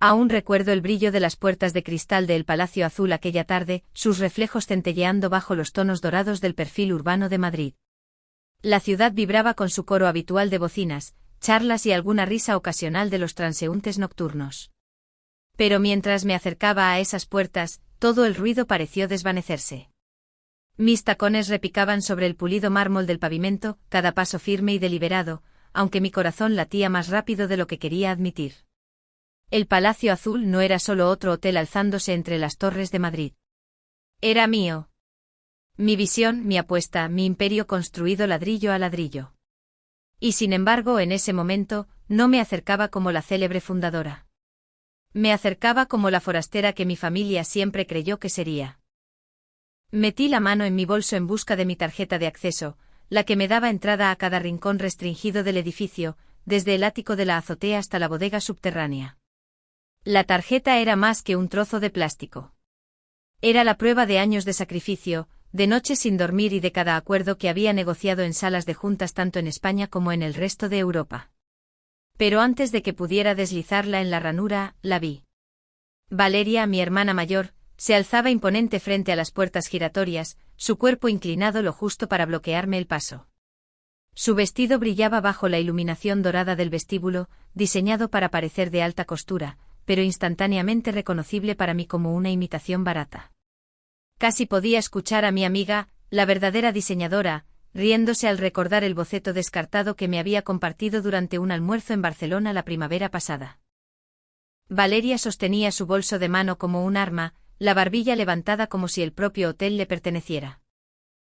Aún recuerdo el brillo de las puertas de cristal del Palacio Azul aquella tarde, sus reflejos centelleando bajo los tonos dorados del perfil urbano de Madrid. La ciudad vibraba con su coro habitual de bocinas, charlas y alguna risa ocasional de los transeúntes nocturnos. Pero mientras me acercaba a esas puertas, todo el ruido pareció desvanecerse. Mis tacones repicaban sobre el pulido mármol del pavimento, cada paso firme y deliberado, aunque mi corazón latía más rápido de lo que quería admitir. El Palacio Azul no era solo otro hotel alzándose entre las torres de Madrid. Era mío. Mi visión, mi apuesta, mi imperio construido ladrillo a ladrillo. Y sin embargo, en ese momento, no me acercaba como la célebre fundadora. Me acercaba como la forastera que mi familia siempre creyó que sería. Metí la mano en mi bolso en busca de mi tarjeta de acceso, la que me daba entrada a cada rincón restringido del edificio, desde el ático de la azotea hasta la bodega subterránea. La tarjeta era más que un trozo de plástico. Era la prueba de años de sacrificio, de noches sin dormir y de cada acuerdo que había negociado en salas de juntas tanto en España como en el resto de Europa. Pero antes de que pudiera deslizarla en la ranura, la vi. Valeria, mi hermana mayor, se alzaba imponente frente a las puertas giratorias, su cuerpo inclinado lo justo para bloquearme el paso. Su vestido brillaba bajo la iluminación dorada del vestíbulo, diseñado para parecer de alta costura, pero instantáneamente reconocible para mí como una imitación barata. Casi podía escuchar a mi amiga, la verdadera diseñadora, riéndose al recordar el boceto descartado que me había compartido durante un almuerzo en Barcelona la primavera pasada. Valeria sostenía su bolso de mano como un arma, la barbilla levantada como si el propio hotel le perteneciera.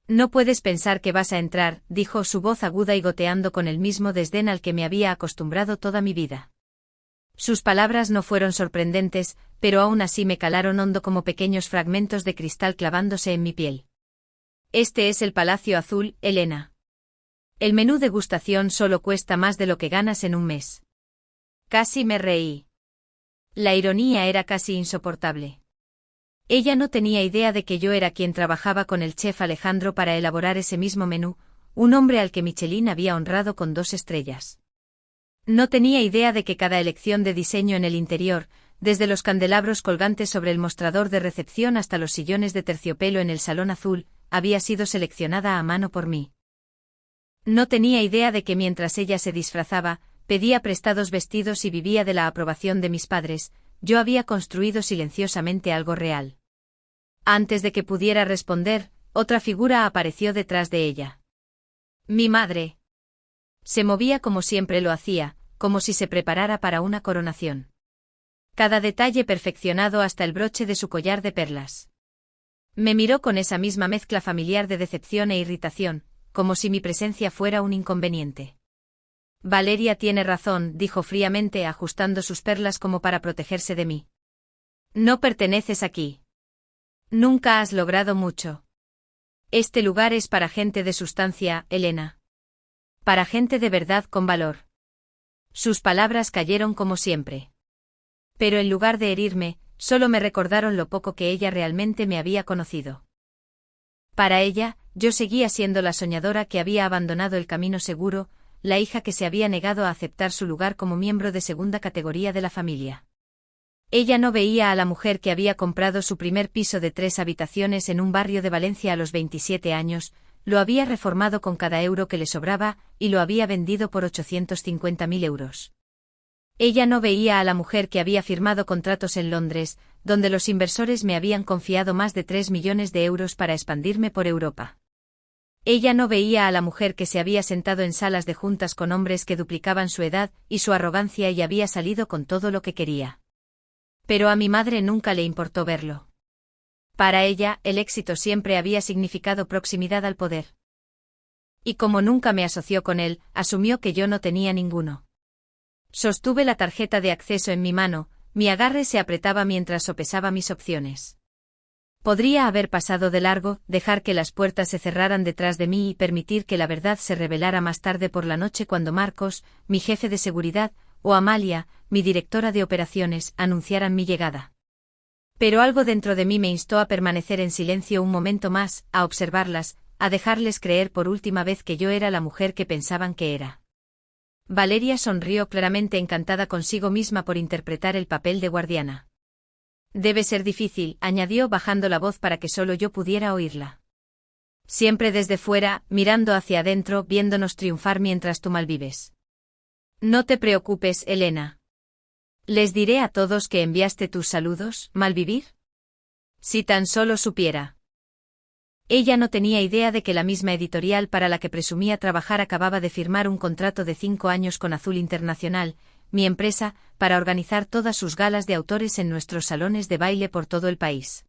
«No puedes pensar que vas a entrar», dijo su voz aguda y goteando con el mismo desdén al que me había acostumbrado toda mi vida. Sus palabras no fueron sorprendentes, pero aún así me calaron hondo como pequeños fragmentos de cristal clavándose en mi piel. «Este es el Palacio Azul, Elena. El menú degustación solo cuesta más de lo que ganas en un mes». Casi me reí. La ironía era casi insoportable. Ella no tenía idea de que yo era quien trabajaba con el chef Alejandro para elaborar ese mismo menú, un hombre al que Michelin había honrado con 2 estrellas. No tenía idea de que cada elección de diseño en el interior, desde los candelabros colgantes sobre el mostrador de recepción hasta los sillones de terciopelo en el salón azul, había sido seleccionada a mano por mí. No tenía idea de que mientras ella se disfrazaba, pedía prestados vestidos y vivía de la aprobación de mis padres, yo había construido silenciosamente algo real. Antes de que pudiera responder, otra figura apareció detrás de ella. Mi madre. Se movía como siempre lo hacía, como si se preparara para una coronación. Cada detalle perfeccionado hasta el broche de su collar de perlas. Me miró con esa misma mezcla familiar de decepción e irritación, como si mi presencia fuera un inconveniente. Valeria tiene razón, dijo fríamente ajustando sus perlas como para protegerse de mí. No perteneces aquí. Nunca has logrado mucho. Este lugar es para gente de sustancia, Elena. Para gente de verdad con valor. Sus palabras cayeron como siempre. Pero en lugar de herirme, solo me recordaron lo poco que ella realmente me había conocido. Para ella, yo seguía siendo la soñadora que había abandonado el camino seguro, la hija que se había negado a aceptar su lugar como miembro de segunda categoría de la familia. Ella no veía a la mujer que había comprado su primer piso de 3 habitaciones en un barrio de Valencia a los 27 años, lo había reformado con cada euro que le sobraba, y lo había vendido por 850.000 euros. Ella no veía a la mujer que había firmado contratos en Londres, donde los inversores me habían confiado más de 3 millones de euros para expandirme por Europa. Ella no veía a la mujer que se había sentado en salas de juntas con hombres que duplicaban su edad y su arrogancia y había salido con todo lo que quería. Pero a mi madre nunca le importó verlo. Para ella, el éxito siempre había significado proximidad al poder. Y como nunca me asoció con él, asumió que yo no tenía ninguno. Sostuve la tarjeta de acceso en mi mano, mi agarre se apretaba mientras sopesaba mis opciones. Podría haber pasado de largo, dejar que las puertas se cerraran detrás de mí y permitir que la verdad se revelara más tarde por la noche cuando Marcos, mi jefe de seguridad, o Amalia, mi directora de operaciones, anunciaran mi llegada. Pero algo dentro de mí me instó a permanecer en silencio un momento más, a observarlas, a dejarles creer por última vez que yo era la mujer que pensaban que era. Valeria sonrió claramente encantada consigo misma por interpretar el papel de guardiana. Debe ser difícil, añadió bajando la voz para que solo yo pudiera oírla. Siempre desde fuera, mirando hacia adentro, viéndonos triunfar mientras tú malvives. No te preocupes, Elena. ¿Les diré a todos que enviaste tus saludos, malvivir? Si tan solo supiera. Ella no tenía idea de que la misma editorial para la que presumía trabajar acababa de firmar un contrato de 5 años con Azul Internacional, mi empresa, para organizar todas sus galas de autores en nuestros salones de baile por todo el país.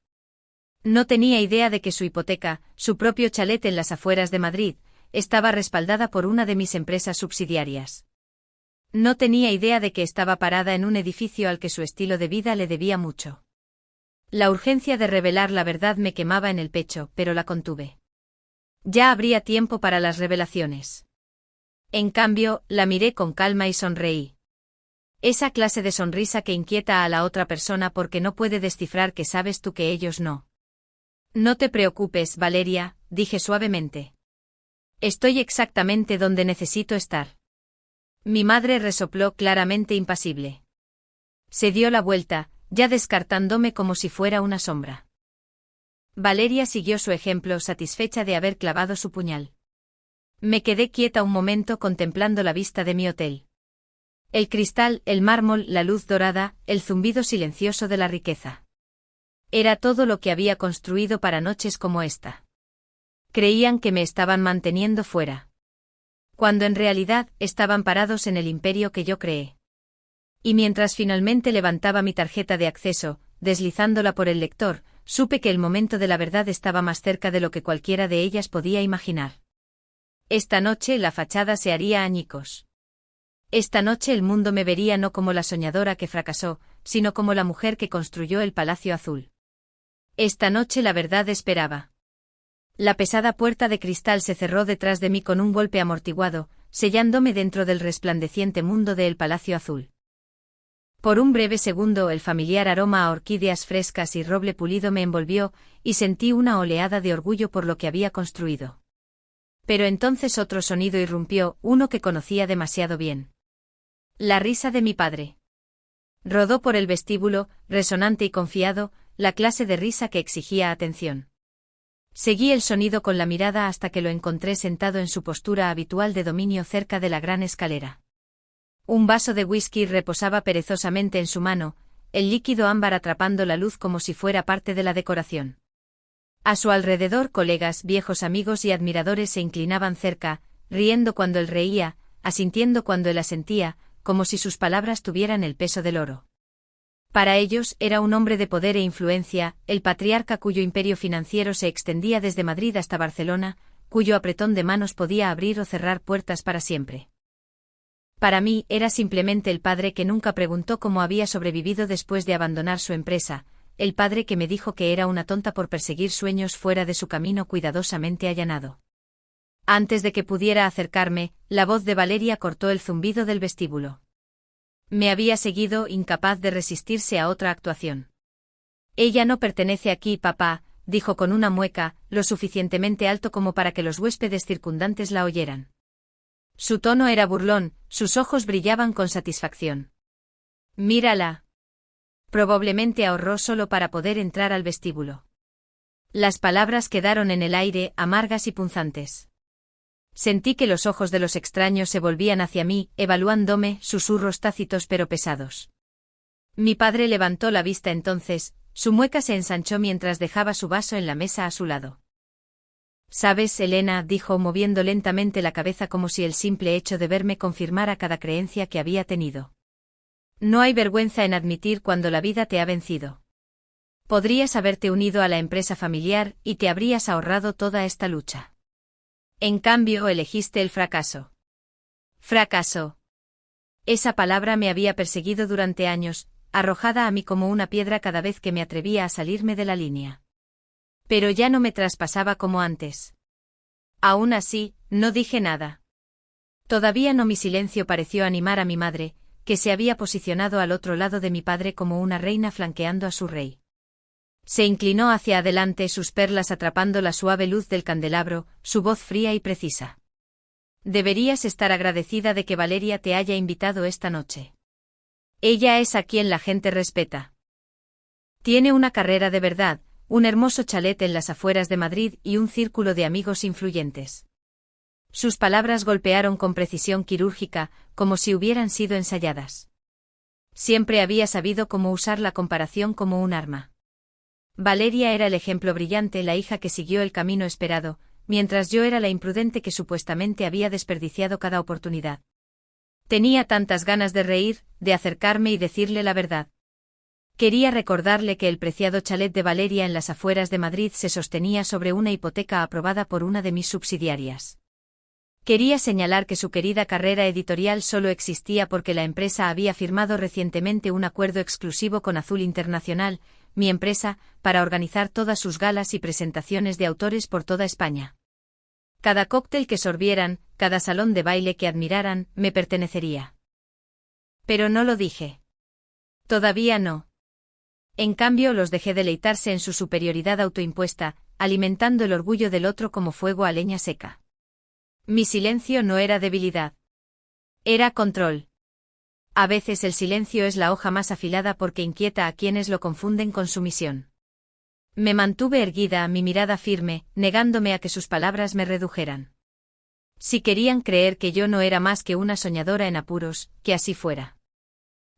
No tenía idea de que su hipoteca, su propio chalet en las afueras de Madrid, estaba respaldada por una de mis empresas subsidiarias. No tenía idea de que estaba parada en un edificio al que su estilo de vida le debía mucho. La urgencia de revelar la verdad me quemaba en el pecho, pero la contuve. Ya habría tiempo para las revelaciones. En cambio, la miré con calma y sonreí. Esa clase de sonrisa que inquieta a la otra persona porque no puede descifrar que sabes tú que ellos no. No te preocupes, Valeria, dije suavemente. Estoy exactamente donde necesito estar. Mi madre resopló claramente impasible. Se dio la vuelta, ya descartándome como si fuera una sombra. Valeria siguió su ejemplo, satisfecha de haber clavado su puñal. Me quedé quieta un momento contemplando la vista de mi hotel. El cristal, el mármol, la luz dorada, el zumbido silencioso de la riqueza. Era todo lo que había construido para noches como esta. Creían que me estaban manteniendo fuera. Cuando en realidad estaban parados en el imperio que yo creé. Y mientras finalmente levantaba mi tarjeta de acceso, deslizándola por el lector, supe que el momento de la verdad estaba más cerca de lo que cualquiera de ellas podía imaginar. Esta noche la fachada se haría añicos. Esta noche el mundo me vería no como la soñadora que fracasó, sino como la mujer que construyó el Palacio Azul. Esta noche la verdad esperaba. La pesada puerta de cristal se cerró detrás de mí con un golpe amortiguado, sellándome dentro del resplandeciente mundo del Palacio Azul. Por un breve segundo el familiar aroma a orquídeas frescas y roble pulido me envolvió, y sentí una oleada de orgullo por lo que había construido. Pero entonces otro sonido irrumpió, uno que conocía demasiado bien. La risa de mi padre. Rodó por el vestíbulo, resonante y confiado, la clase de risa que exigía atención. Seguí el sonido con la mirada hasta que lo encontré sentado en su postura habitual de dominio cerca de la gran escalera. Un vaso de whisky reposaba perezosamente en su mano, el líquido ámbar atrapando la luz como si fuera parte de la decoración. A su alrededor colegas, viejos amigos y admiradores se inclinaban cerca, riendo cuando él reía, asintiendo cuando él asentía, como si sus palabras tuvieran el peso del oro. Para ellos era un hombre de poder e influencia, el patriarca cuyo imperio financiero se extendía desde Madrid hasta Barcelona, cuyo apretón de manos podía abrir o cerrar puertas para siempre. Para mí era simplemente el padre que nunca preguntó cómo había sobrevivido después de abandonar su empresa, el padre que me dijo que era una tonta por perseguir sueños fuera de su camino cuidadosamente allanado. Antes de que pudiera acercarme, la voz de Valeria cortó el zumbido del vestíbulo. Me había seguido, incapaz de resistirse a otra actuación. Ella no pertenece aquí, papá, dijo con una mueca, lo suficientemente alto como para que los huéspedes circundantes la oyeran. Su tono era burlón, sus ojos brillaban con satisfacción. Mírala. Probablemente ahorró solo para poder entrar al vestíbulo. Las palabras quedaron en el aire, amargas y punzantes. Sentí que los ojos de los extraños se volvían hacia mí, evaluándome, susurros tácitos pero pesados. Mi padre levantó la vista entonces, su mueca se ensanchó mientras dejaba su vaso en la mesa a su lado. «Sabes, Elena», dijo moviendo lentamente la cabeza como si el simple hecho de verme confirmara cada creencia que había tenido. «No hay vergüenza en admitir cuando la vida te ha vencido. Podrías haberte unido a la empresa familiar y te habrías ahorrado toda esta lucha. En cambio, elegiste el fracaso». «Fracaso». Esa palabra me había perseguido durante años, arrojada a mí como una piedra cada vez que me atrevía a salirme de la línea. Pero ya no me traspasaba como antes. Aún así, no dije nada. Todavía no. Mi silencio pareció animar a mi madre, que se había posicionado al otro lado de mi padre como una reina flanqueando a su rey. Se inclinó hacia adelante, sus perlas atrapando la suave luz del candelabro, su voz fría y precisa. Deberías estar agradecida de que Valeria te haya invitado esta noche. Ella es a quien la gente respeta. Tiene una carrera de verdad, un hermoso chalet en las afueras de Madrid y un círculo de amigos influyentes. Sus palabras golpearon con precisión quirúrgica, como si hubieran sido ensayadas. Siempre había sabido cómo usar la comparación como un arma. Valeria era el ejemplo brillante, la hija que siguió el camino esperado, mientras yo era la imprudente que supuestamente había desperdiciado cada oportunidad. Tenía tantas ganas de reír, de acercarme y decirle la verdad. Quería recordarle que el preciado chalet de Valeria en las afueras de Madrid se sostenía sobre una hipoteca aprobada por una de mis subsidiarias. Quería señalar que su querida carrera editorial solo existía porque la empresa había firmado recientemente un acuerdo exclusivo con Azul Internacional, mi empresa, para organizar todas sus galas y presentaciones de autores por toda España. Cada cóctel que sorbieran, cada salón de baile que admiraran, me pertenecería. Pero no lo dije. Todavía no. En cambio los dejé deleitarse en su superioridad autoimpuesta, alimentando el orgullo del otro como fuego a leña seca. Mi silencio no era debilidad. Era control. A veces el silencio es la hoja más afilada porque inquieta a quienes lo confunden con sumisión. Me mantuve erguida, mi mirada firme, negándome a que sus palabras me redujeran. Si querían creer que yo no era más que una soñadora en apuros, que así fuera.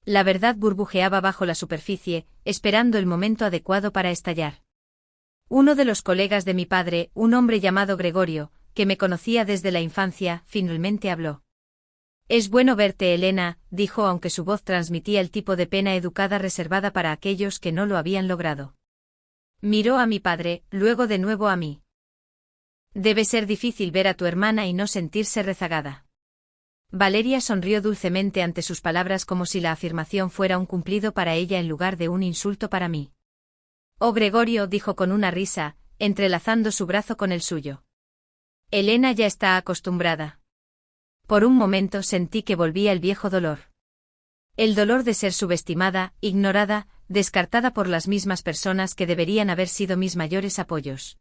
La verdad burbujeaba bajo la superficie, esperando el momento adecuado para estallar. Uno de los colegas de mi padre, un hombre llamado Gregorio, que me conocía desde la infancia, finalmente habló. «Es bueno verte, Elena», dijo, aunque su voz transmitía el tipo de pena educada reservada para aquellos que no lo habían logrado. Miró a mi padre, luego de nuevo a mí. «Debe ser difícil ver a tu hermana y no sentirse rezagada». Valeria sonrió dulcemente ante sus palabras como si la afirmación fuera un cumplido para ella en lugar de un insulto para mí. «Oh, Gregorio», dijo con una risa, entrelazando su brazo con el suyo. «Elena ya está acostumbrada». Por un momento sentí que volvía el viejo dolor. El dolor de ser subestimada, ignorada, descartada por las mismas personas que deberían haber sido mis mayores apoyos.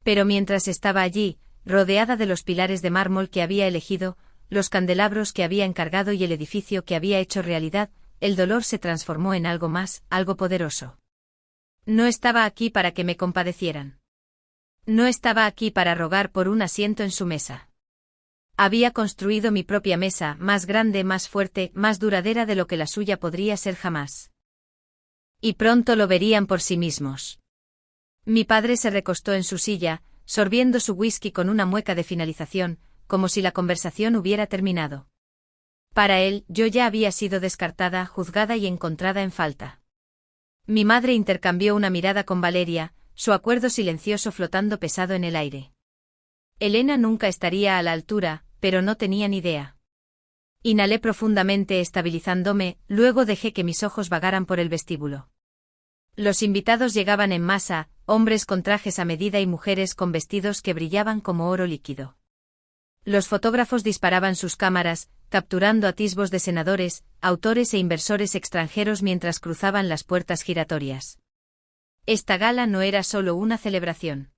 Pero mientras estaba allí, rodeada de los pilares de mármol que había elegido, los candelabros que había encargado y el edificio que había hecho realidad, el dolor se transformó en algo más, algo poderoso. No estaba aquí para que me compadecieran. No estaba aquí para rogar por un asiento en su mesa. Había construido mi propia mesa, más grande, más fuerte, más duradera de lo que la suya podría ser jamás. Y pronto lo verían por sí mismos. Mi padre se recostó en su silla, sorbiendo su whisky con una mueca de finalización, como si la conversación hubiera terminado. Para él, yo ya había sido descartada, juzgada y encontrada en falta. Mi madre intercambió una mirada con Valeria, su acuerdo silencioso flotando pesado en el aire. Elena nunca estaría a la altura, pero no tenía ni idea. Inhalé profundamente estabilizándome, luego dejé que mis ojos vagaran por el vestíbulo. Los invitados llegaban en masa, hombres con trajes a medida y mujeres con vestidos que brillaban como oro líquido. Los fotógrafos disparaban sus cámaras, capturando atisbos de senadores, autores e inversores extranjeros mientras cruzaban las puertas giratorias. Esta gala no era solo una celebración.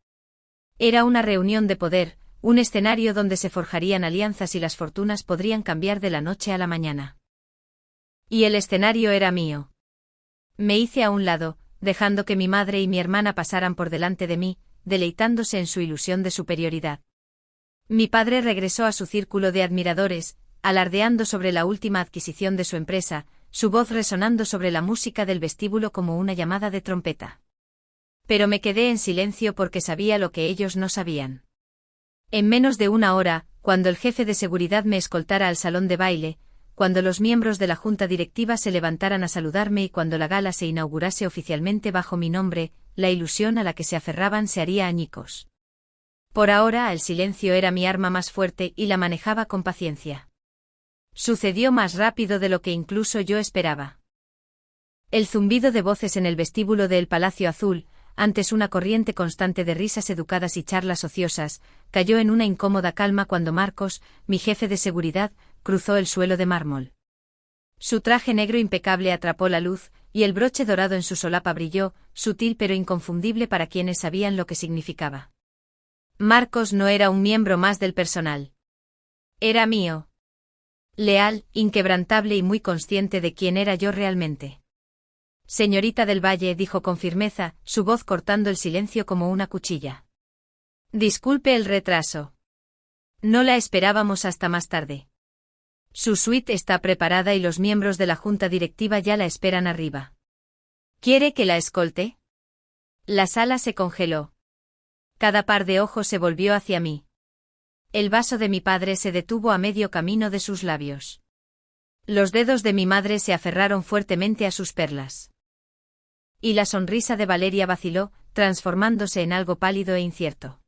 Era una reunión de poder, un escenario donde se forjarían alianzas y las fortunas podrían cambiar de la noche a la mañana. Y el escenario era mío. Me hice a un lado, dejando que mi madre y mi hermana pasaran por delante de mí, deleitándose en su ilusión de superioridad. Mi padre regresó a su círculo de admiradores, alardeando sobre la última adquisición de su empresa, su voz resonando sobre la música del vestíbulo como una llamada de trompeta. Pero me quedé en silencio porque sabía lo que ellos no sabían. En menos de una hora, cuando el jefe de seguridad me escoltara al salón de baile, cuando los miembros de la junta directiva se levantaran a saludarme y cuando la gala se inaugurase oficialmente bajo mi nombre, la ilusión a la que se aferraban se haría añicos. Por ahora el silencio era mi arma más fuerte y la manejaba con paciencia. Sucedió más rápido de lo que incluso yo esperaba. El zumbido de voces en el vestíbulo del Palacio Azul, antes una corriente constante de risas educadas y charlas ociosas, cayó en una incómoda calma cuando Marcos, mi jefe de seguridad, cruzó el suelo de mármol. Su traje negro impecable atrapó la luz, y el broche dorado en su solapa brilló, sutil pero inconfundible para quienes sabían lo que significaba. Marcos no era un miembro más del personal. Era mío. Leal, inquebrantable y muy consciente de quién era yo realmente. Señorita del Valle, dijo con firmeza, su voz cortando el silencio como una cuchilla. Disculpe el retraso. No la esperábamos hasta más tarde. Su suite está preparada y los miembros de la junta directiva ya la esperan arriba. ¿Quiere que la escolte? La sala se congeló. Cada par de ojos se volvió hacia mí. El vaso de mi padre se detuvo a medio camino de sus labios. Los dedos de mi madre se aferraron fuertemente a sus perlas. Y la sonrisa de Valeria vaciló, transformándose en algo pálido e incierto.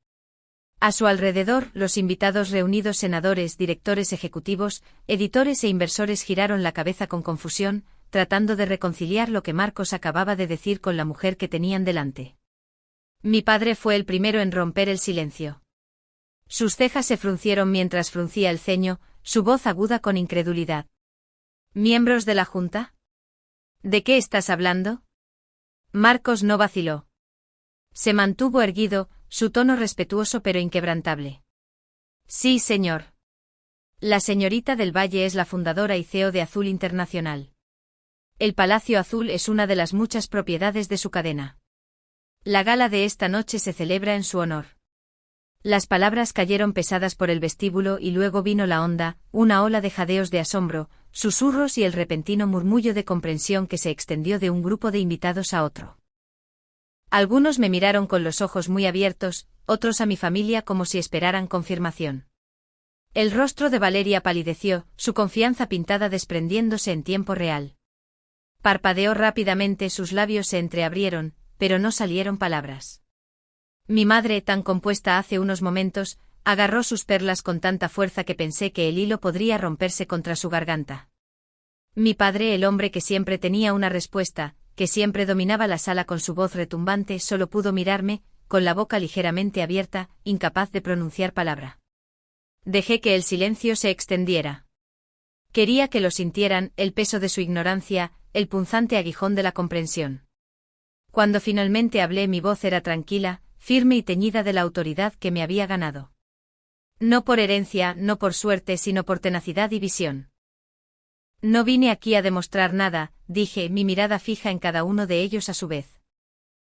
A su alrededor, los invitados reunidos, senadores, directores ejecutivos, editores e inversores, giraron la cabeza con confusión, tratando de reconciliar lo que Marcos acababa de decir con la mujer que tenían delante. Mi padre fue el primero en romper el silencio. Sus cejas se fruncieron mientras fruncía el ceño, su voz aguda con incredulidad. ¿Miembros de la Junta? ¿De qué estás hablando? Marcos no vaciló. Se mantuvo erguido, su tono respetuoso pero inquebrantable. Sí, señor. La señorita del Valle es la fundadora y CEO de Azul Internacional. El Palacio Azul es una de las muchas propiedades de su cadena. La gala de esta noche se celebra en su honor. Las palabras cayeron pesadas por el vestíbulo y luego vino la onda, una ola de jadeos de asombro, susurros y el repentino murmullo de comprensión que se extendió de un grupo de invitados a otro. Algunos me miraron con los ojos muy abiertos, otros a mi familia como si esperaran confirmación. El rostro de Valeria palideció, su confianza pintada desprendiéndose en tiempo real. Parpadeó rápidamente, sus labios se entreabrieron, pero no salieron palabras. Mi madre, tan compuesta hace unos momentos, agarró sus perlas con tanta fuerza que pensé que el hilo podría romperse contra su garganta. Mi padre, el hombre que siempre tenía una respuesta, que siempre dominaba la sala con su voz retumbante, solo pudo mirarme, con la boca ligeramente abierta, incapaz de pronunciar palabra. Dejé que el silencio se extendiera. Quería que lo sintieran, el peso de su ignorancia, el punzante aguijón de la comprensión. Cuando finalmente hablé, mi voz era tranquila, firme y teñida de la autoridad que me había ganado. No por herencia, no por suerte, sino por tenacidad y visión. No vine aquí a demostrar nada, dije, mi mirada fija en cada uno de ellos a su vez.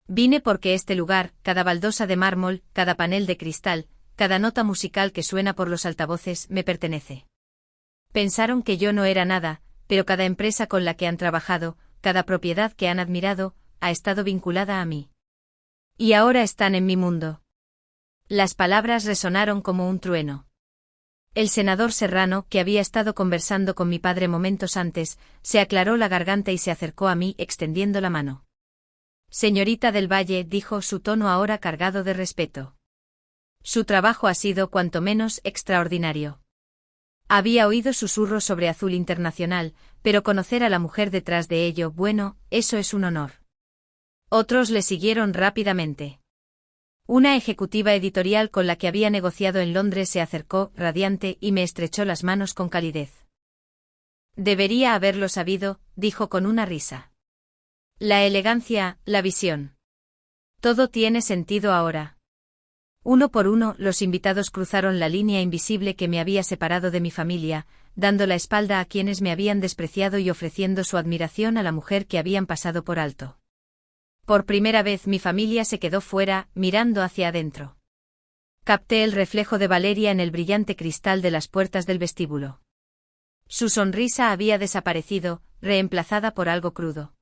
Vine porque este lugar, cada baldosa de mármol, cada panel de cristal, cada nota musical que suena por los altavoces, me pertenece. Pensaron que yo no era nada, pero cada empresa con la que han trabajado, cada propiedad que han admirado, ha estado vinculada a mí. Y ahora están en mi mundo. Las palabras resonaron como un trueno. El senador Serrano, que había estado conversando con mi padre momentos antes, se aclaró la garganta y se acercó a mí extendiendo la mano. Señorita del Valle, dijo, su tono ahora cargado de respeto. Su trabajo ha sido cuanto menos extraordinario. Había oído susurros sobre Azul Internacional, pero conocer a la mujer detrás de ello, bueno, eso es un honor. Otros le siguieron rápidamente. Una ejecutiva editorial con la que había negociado en Londres se acercó, radiante, y me estrechó las manos con calidez. Debería haberlo sabido, dijo con una risa. La elegancia, la visión. Todo tiene sentido ahora. Uno por uno, los invitados cruzaron la línea invisible que me había separado de mi familia, dando la espalda a quienes me habían despreciado y ofreciendo su admiración a la mujer que habían pasado por alto. Por primera vez mi familia se quedó fuera, mirando hacia adentro. Capté el reflejo de Valeria en el brillante cristal de las puertas del vestíbulo. Su sonrisa había desaparecido, reemplazada por algo crudo.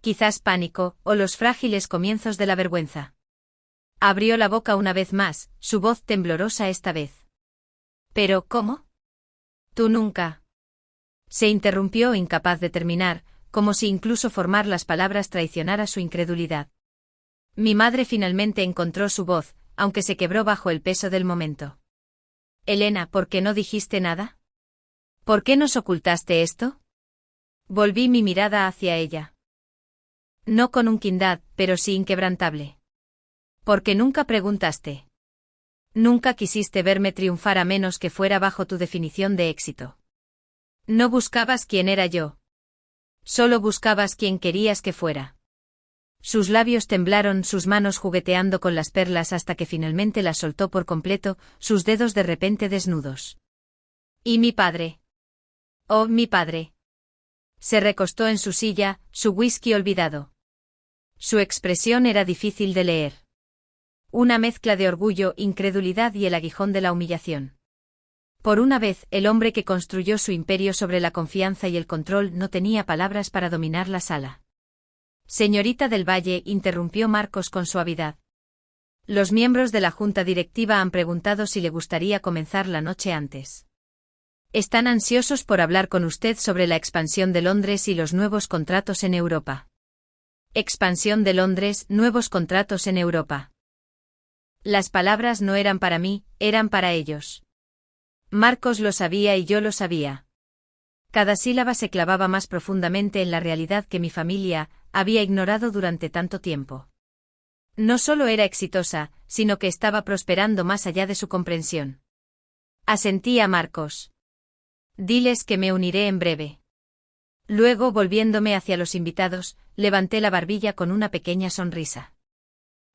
Quizás pánico, o los frágiles comienzos de la vergüenza. Abrió la boca una vez más, su voz temblorosa esta vez. ¿Pero cómo? Tú nunca. Se interrumpió, incapaz de terminar, como si incluso formar las palabras traicionara su incredulidad. Mi madre finalmente encontró su voz, aunque se quebró bajo el peso del momento. Elena, ¿por qué no dijiste nada? ¿Por qué nos ocultaste esto? Volví mi mirada hacia ella. No con unquindad, pero sí inquebrantable. Porque nunca preguntaste. Nunca quisiste verme triunfar a menos que fuera bajo tu definición de éxito. No buscabas quién era yo. Solo buscabas quién querías que fuera. Sus labios temblaron, sus manos jugueteando con las perlas hasta que finalmente las soltó por completo, sus dedos de repente desnudos. ¿Y mi padre? Oh, mi padre. Se recostó en su silla, su whisky olvidado. Su expresión era difícil de leer. Una mezcla de orgullo, incredulidad y el aguijón de la humillación. Por una vez, el hombre que construyó su imperio sobre la confianza y el control no tenía palabras para dominar la sala. Señorita del Valle, interrumpió Marcos con suavidad. Los miembros de la junta directiva han preguntado si le gustaría comenzar la noche antes. Están ansiosos por hablar con usted sobre la expansión de Londres y los nuevos contratos en Europa. Expansión de Londres, nuevos contratos en Europa. Las palabras no eran para mí, eran para ellos. Marcos lo sabía y yo lo sabía. Cada sílaba se clavaba más profundamente en la realidad que mi familia había ignorado durante tanto tiempo. No solo era exitosa, sino que estaba prosperando más allá de su comprensión. Asentí a Marcos. Diles que me uniré en breve. Luego, volviéndome hacia los invitados, levanté la barbilla con una pequeña sonrisa.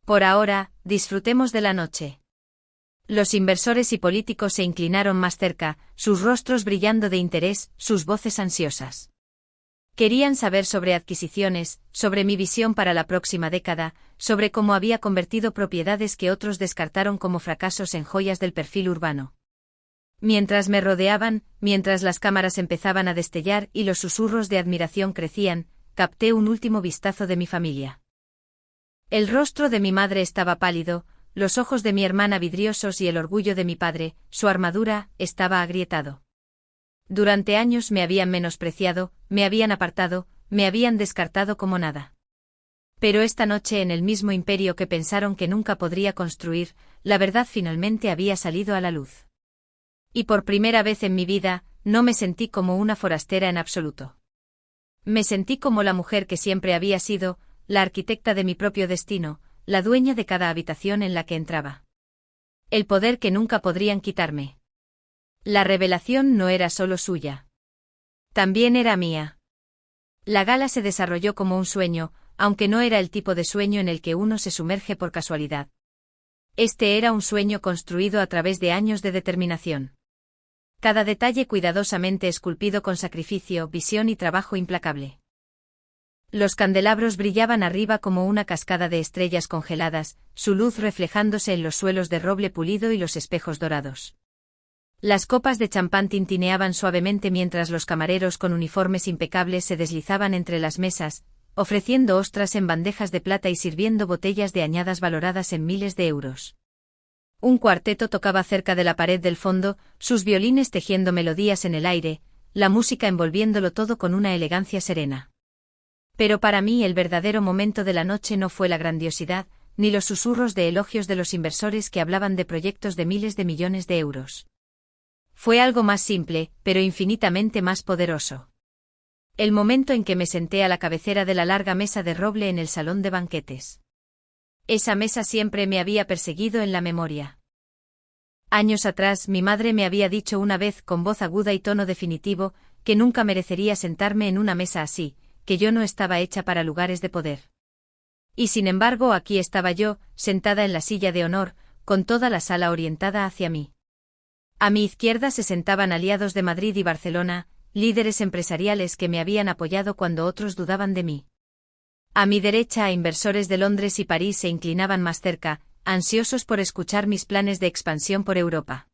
Por ahora, disfrutemos de la noche. Los inversores y políticos se inclinaron más cerca, sus rostros brillando de interés, sus voces ansiosas. Querían saber sobre adquisiciones, sobre mi visión para la próxima década, sobre cómo había convertido propiedades que otros descartaron como fracasos en joyas del perfil urbano. Mientras me rodeaban, mientras las cámaras empezaban a destellar y los susurros de admiración crecían, capté un último vistazo de mi familia. El rostro de mi madre estaba pálido, los ojos de mi hermana vidriosos y el orgullo de mi padre, su armadura, estaba agrietado. Durante años me habían menospreciado, me habían apartado, me habían descartado como nada. Pero esta noche en el mismo imperio que pensaron que nunca podría construir, la verdad finalmente había salido a la luz. Y por primera vez en mi vida, no me sentí como una forastera en absoluto. Me sentí como la mujer que siempre había sido, la arquitecta de mi propio destino, la dueña de cada habitación en la que entraba. El poder que nunca podrían quitarme. La revelación no era solo suya. También era mía. La gala se desarrolló como un sueño, aunque no era el tipo de sueño en el que uno se sumerge por casualidad. Este era un sueño construido a través de años de determinación. Cada detalle cuidadosamente esculpido con sacrificio, visión y trabajo implacable. Los candelabros brillaban arriba como una cascada de estrellas congeladas, su luz reflejándose en los suelos de roble pulido y los espejos dorados. Las copas de champán tintineaban suavemente mientras los camareros con uniformes impecables se deslizaban entre las mesas, ofreciendo ostras en bandejas de plata y sirviendo botellas de añadas valoradas en miles de euros. Un cuarteto tocaba cerca de la pared del fondo, sus violines tejiendo melodías en el aire, la música envolviéndolo todo con una elegancia serena. Pero para mí el verdadero momento de la noche no fue la grandiosidad, ni los susurros de elogios de los inversores que hablaban de proyectos de miles de millones de euros. Fue algo más simple, pero infinitamente más poderoso. El momento en que me senté a la cabecera de la larga mesa de roble en el salón de banquetes. Esa mesa siempre me había perseguido en la memoria. Años atrás mi madre me había dicho una vez con voz aguda y tono definitivo, que nunca merecería sentarme en una mesa así, que yo no estaba hecha para lugares de poder. Y sin embargo aquí estaba yo, sentada en la silla de honor, con toda la sala orientada hacia mí. A mi izquierda se sentaban aliados de Madrid y Barcelona, líderes empresariales que me habían apoyado cuando otros dudaban de mí. A mi derecha inversores de Londres y París se inclinaban más cerca, ansiosos por escuchar mis planes de expansión por Europa.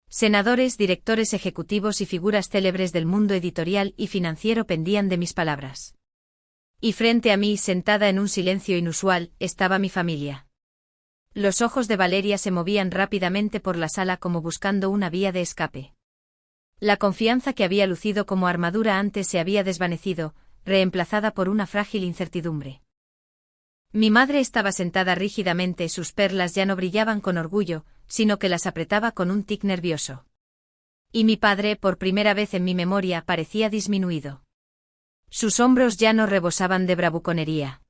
Senadores, directores ejecutivos y figuras célebres del mundo editorial y financiero pendían de mis palabras. Y frente a mí, sentada en un silencio inusual, estaba mi familia. Los ojos de Valeria se movían rápidamente por la sala como buscando una vía de escape. La confianza que había lucido como armadura antes se había desvanecido, reemplazada por una frágil incertidumbre. Mi madre estaba sentada rígidamente, sus perlas ya no brillaban con orgullo, sino que las apretaba con un tic nervioso. Y mi padre, por primera vez en mi memoria, parecía disminuido. Sus hombros ya no rebosaban de bravuconería.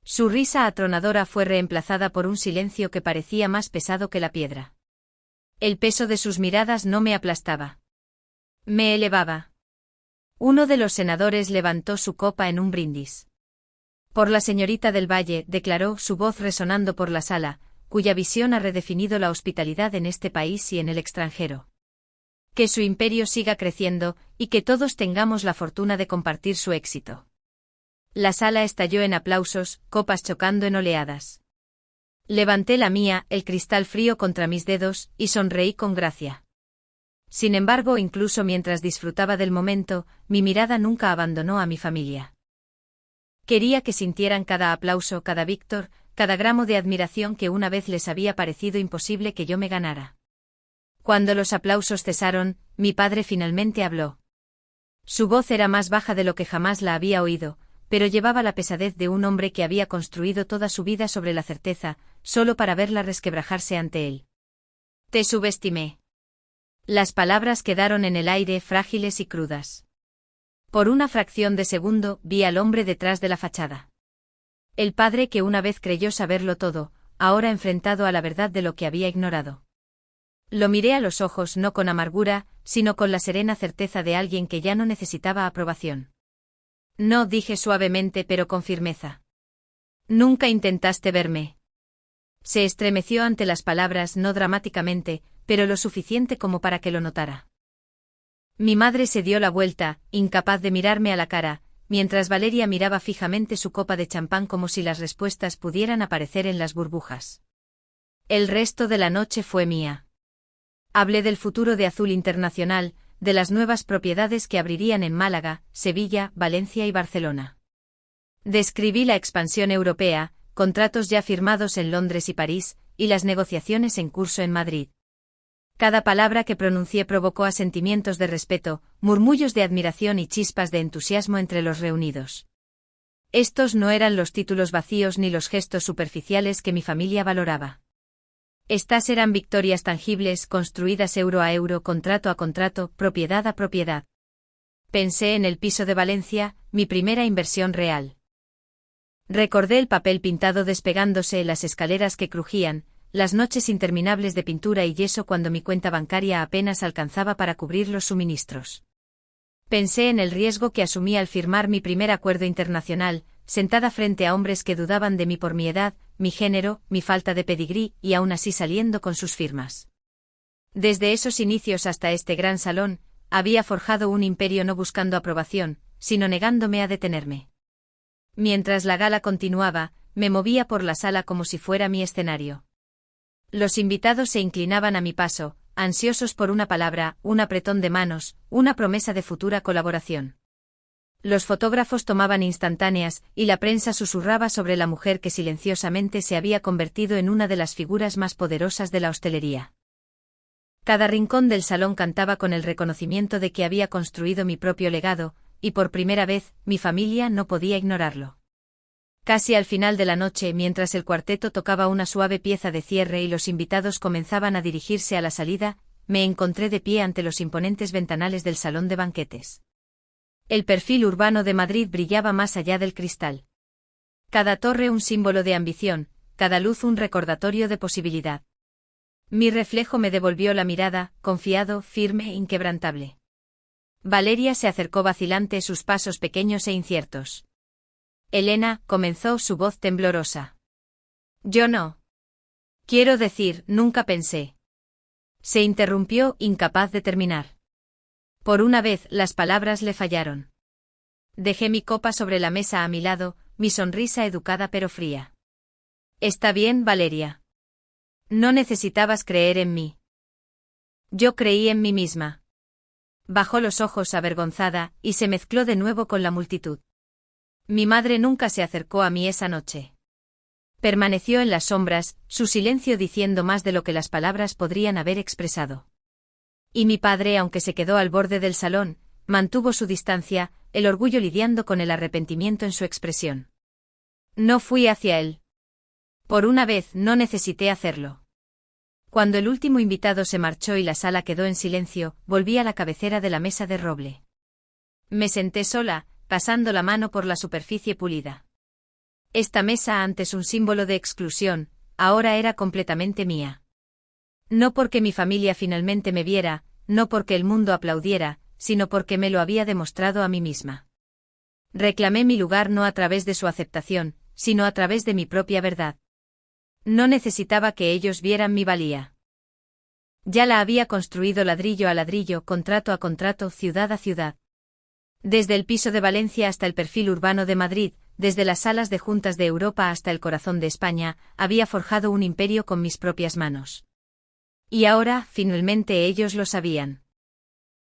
Su risa atronadora fue reemplazada por un silencio que parecía más pesado que la piedra. El peso de sus miradas no me aplastaba. Me elevaba. Uno de los senadores levantó su copa en un brindis. Por la señorita del Valle, declaró, su voz resonando por la sala, cuya visión ha redefinido la hospitalidad en este país y en el extranjero. Que su imperio siga creciendo, y que todos tengamos la fortuna de compartir su éxito. La sala estalló en aplausos, copas chocando en oleadas. Levanté la mía, el cristal frío contra mis dedos, y sonreí con gracia. Sin embargo, incluso mientras disfrutaba del momento, mi mirada nunca abandonó a mi familia. Quería que sintieran cada aplauso, cada víctor, cada gramo de admiración que una vez les había parecido imposible que yo me ganara. Cuando los aplausos cesaron, mi padre finalmente habló. Su voz era más baja de lo que jamás la había oído, pero llevaba la pesadez de un hombre que había construido toda su vida sobre la certeza, solo para verla resquebrajarse ante él. Te subestimé. Las palabras quedaron en el aire frágiles y crudas. Por una fracción de segundo vi al hombre detrás de la fachada. El padre que una vez creyó saberlo todo, ahora enfrentado a la verdad de lo que había ignorado. Lo miré a los ojos no con amargura, sino con la serena certeza de alguien que ya no necesitaba aprobación. No, dije suavemente pero con firmeza. Nunca intentaste verme. Se estremeció ante las palabras, no dramáticamente, pero lo suficiente como para que lo notara. Mi madre se dio la vuelta, incapaz de mirarme a la cara, mientras Valeria miraba fijamente su copa de champán como si las respuestas pudieran aparecer en las burbujas. El resto de la noche fue mía. Hablé del futuro de Azul Internacional, de las nuevas propiedades que abrirían en Málaga, Sevilla, Valencia y Barcelona. Describí la expansión europea, contratos ya firmados en Londres y París, y las negociaciones en curso en Madrid. Cada palabra que pronuncié provocó asentimientos de respeto, murmullos de admiración y chispas de entusiasmo entre los reunidos. Estos no eran los títulos vacíos ni los gestos superficiales que mi familia valoraba. Estas eran victorias tangibles, construidas euro a euro, contrato a contrato, propiedad a propiedad. Pensé en el piso de Valencia, mi primera inversión real. Recordé el papel pintado despegándose, las escaleras que crujían, las noches interminables de pintura y yeso cuando mi cuenta bancaria apenas alcanzaba para cubrir los suministros. Pensé en el riesgo que asumí al firmar mi primer acuerdo internacional, sentada frente a hombres que dudaban de mí por mi edad, mi género, mi falta de pedigrí, y aún así saliendo con sus firmas. Desde esos inicios hasta este gran salón, había forjado un imperio no buscando aprobación, sino negándome a detenerme. Mientras la gala continuaba, me movía por la sala como si fuera mi escenario. Los invitados se inclinaban a mi paso, ansiosos por una palabra, un apretón de manos, una promesa de futura colaboración. Los fotógrafos tomaban instantáneas, y la prensa susurraba sobre la mujer que silenciosamente se había convertido en una de las figuras más poderosas de la hostelería. Cada rincón del salón cantaba con el reconocimiento de que había construido mi propio legado, y por primera vez, mi familia no podía ignorarlo. Casi al final de la noche, mientras el cuarteto tocaba una suave pieza de cierre y los invitados comenzaban a dirigirse a la salida, me encontré de pie ante los imponentes ventanales del salón de banquetes. El perfil urbano de Madrid brillaba más allá del cristal. Cada torre un símbolo de ambición, cada luz un recordatorio de posibilidad. Mi reflejo me devolvió la mirada, confiado, firme e inquebrantable. Valeria se acercó vacilante, sus pasos pequeños e inciertos. Elena, comenzó, su voz temblorosa. Yo no. Quiero decir, nunca pensé. Se interrumpió, incapaz de terminar. Por una vez, las palabras le fallaron. Dejé mi copa sobre la mesa a mi lado, mi sonrisa educada pero fría. Está bien, Valeria. No necesitabas creer en mí. Yo creí en mí misma. Bajó los ojos avergonzada, y se mezcló de nuevo con la multitud. Mi madre nunca se acercó a mí esa noche. Permaneció en las sombras, su silencio diciendo más de lo que las palabras podrían haber expresado. Y mi padre, aunque se quedó al borde del salón, mantuvo su distancia, el orgullo lidiando con el arrepentimiento en su expresión. No fui hacia él. Por una vez no necesité hacerlo. Cuando el último invitado se marchó y la sala quedó en silencio, volví a la cabecera de la mesa de roble. Me senté sola, pasando la mano por la superficie pulida. Esta mesa, antes un símbolo de exclusión, ahora era completamente mía. No porque mi familia finalmente me viera, no porque el mundo aplaudiera, sino porque me lo había demostrado a mí misma. Reclamé mi lugar no a través de su aceptación, sino a través de mi propia verdad. No necesitaba que ellos vieran mi valía. Ya la había construido ladrillo a ladrillo, contrato a contrato, ciudad a ciudad. Desde el piso de Valencia hasta el perfil urbano de Madrid, desde las salas de juntas de Europa hasta el corazón de España, había forjado un imperio con mis propias manos. Y ahora, finalmente ellos lo sabían.